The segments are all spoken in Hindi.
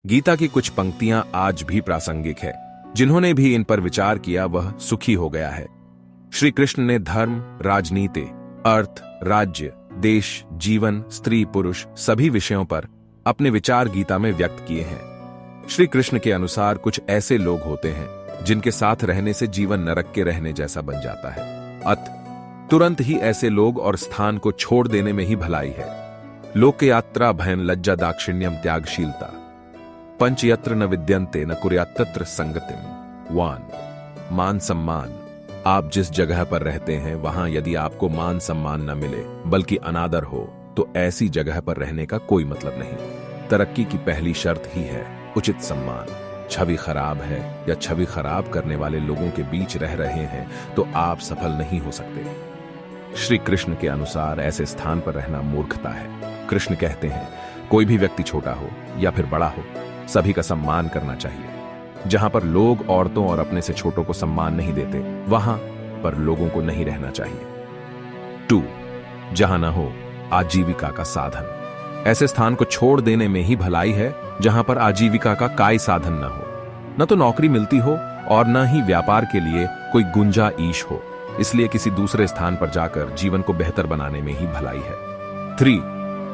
गीता की कुछ पंक्तियां आज भी प्रासंगिक है। जिन्होंने भी इन पर विचार किया वह सुखी हो गया है। श्री कृष्ण ने धर्म, राजनीति, अर्थ, राज्य, देश, जीवन, स्त्री पुरुष सभी विषयों पर अपने विचार गीता में व्यक्त किए हैं। श्री कृष्ण के अनुसार कुछ ऐसे लोग होते हैं जिनके साथ रहने से जीवन नरक के रहने जैसा बन जाता है। तुरंत ही ऐसे लोग और स्थान को छोड़ देने में ही भलाई है। लोकयात्रा भयन लज्जा दाक्षिण्यम त्यागशीलता पंच यत्र न विद्यन्ते न कुर्यात्तत्र संगतिम। मान सम्मान। आप जिस जगह पर रहते हैं वहां यदि आपको मान सम्मान न मिले बल्कि अनादर हो तो ऐसी जगह पर रहने का कोई मतलब नहीं। तरक्की की पहली शर्त ही है उचित सम्मान। छवि खराब है या छवि खराब करने वाले लोगों के बीच रह रहे हैं तो आप सफल नहीं हो सकते। श्री कृष्ण के अनुसार ऐसे स्थान पर रहना मूर्खता है। कृष्ण कहते हैं कोई भी व्यक्ति छोटा हो या फिर बड़ा हो सभी का सम्मान करना चाहिए। जहां पर लोग औरतों और अपने से छोटों को सम्मान नहीं देते वहां पर लोगों को नहीं रहना चाहिए। 2. जहां न हो आजीविका का साधन। ऐसे स्थान को छोड़ देने में ही भलाई है जहां पर आजीविका का कोई साधन न हो। न तो नौकरी मिलती हो और न ही व्यापार के लिए कोई गुंजाइश हो। इसलिए किसी दूसरे स्थान पर जाकर जीवन को बेहतर बनाने में ही भलाई है। 3.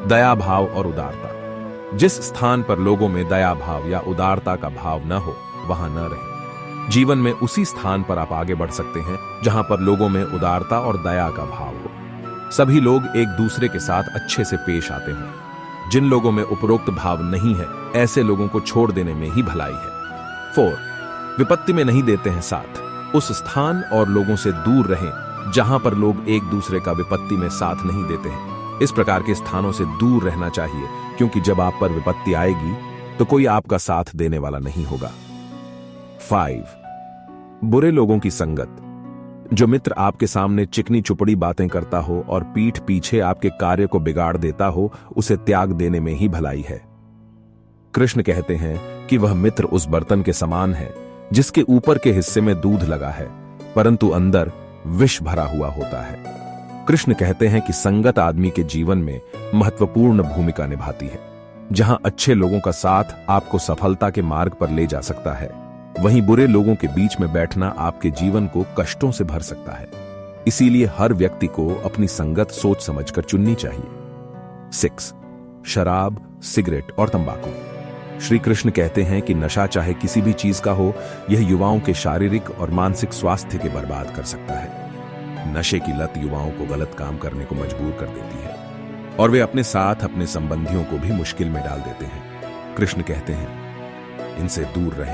दया भाव और उदारता। जिस स्थान पर लोगों में दया भाव या उदारता का भाव न हो वहां न रहें। जीवन में उसी स्थान पर आप आगे बढ़ सकते हैं जहां पर लोगों में उदारता और दया का भाव हो। सभी लोग एक दूसरे के साथ अच्छे से पेश आते हों। जिन लोगों में उपरोक्त भाव नहीं है ऐसे लोगों को छोड़ देने में ही भलाई है। 4. विपत्ति में नहीं देते हैं साथ। उस स्थान और लोगों से दूर रहें जहां पर लोग एक दूसरे का विपत्ति में साथ नहीं देते हैं। इस प्रकार के स्थानों से दूर रहना चाहिए क्योंकि जब आप पर विपत्ति आएगी तो कोई आपका साथ देने वाला नहीं होगा। 5. बुरे लोगों की संगत। जो मित्र आपके सामने चिकनी चुपड़ी बातें करता हो और पीठ पीछे आपके कार्य को बिगाड़ देता हो उसे त्याग देने में ही भलाई है। कृष्ण कहते हैं कि वह मित्र उस बर्तन के समान है जिसके ऊपर के हिस्से में दूध लगा है परंतु अंदर विष भरा हुआ होता है। कृष्ण कहते हैं कि संगत आदमी के जीवन में महत्वपूर्ण भूमिका निभाती है। जहां अच्छे लोगों का साथ आपको सफलता के मार्ग पर ले जा सकता है वहीं बुरे लोगों के बीच में बैठना आपके जीवन को कष्टों से भर सकता है। इसीलिए हर व्यक्ति को अपनी संगत सोच समझकर चुननी चाहिए। 6. शराब, सिगरेट और तंबाकू। श्री कृष्ण कहते हैं कि नशा चाहे किसी भी चीज का हो यह युवाओं के शारीरिक और मानसिक स्वास्थ्य के बर्बाद कर सकता है। नशे की लत युवाओं को गलत काम करने को मजबूर कर देती है और वे अपने साथ अपने संबंधियों को भी मुश्किल में डाल देते हैं। कृष्ण कहते हैं इनसे दूर रहें।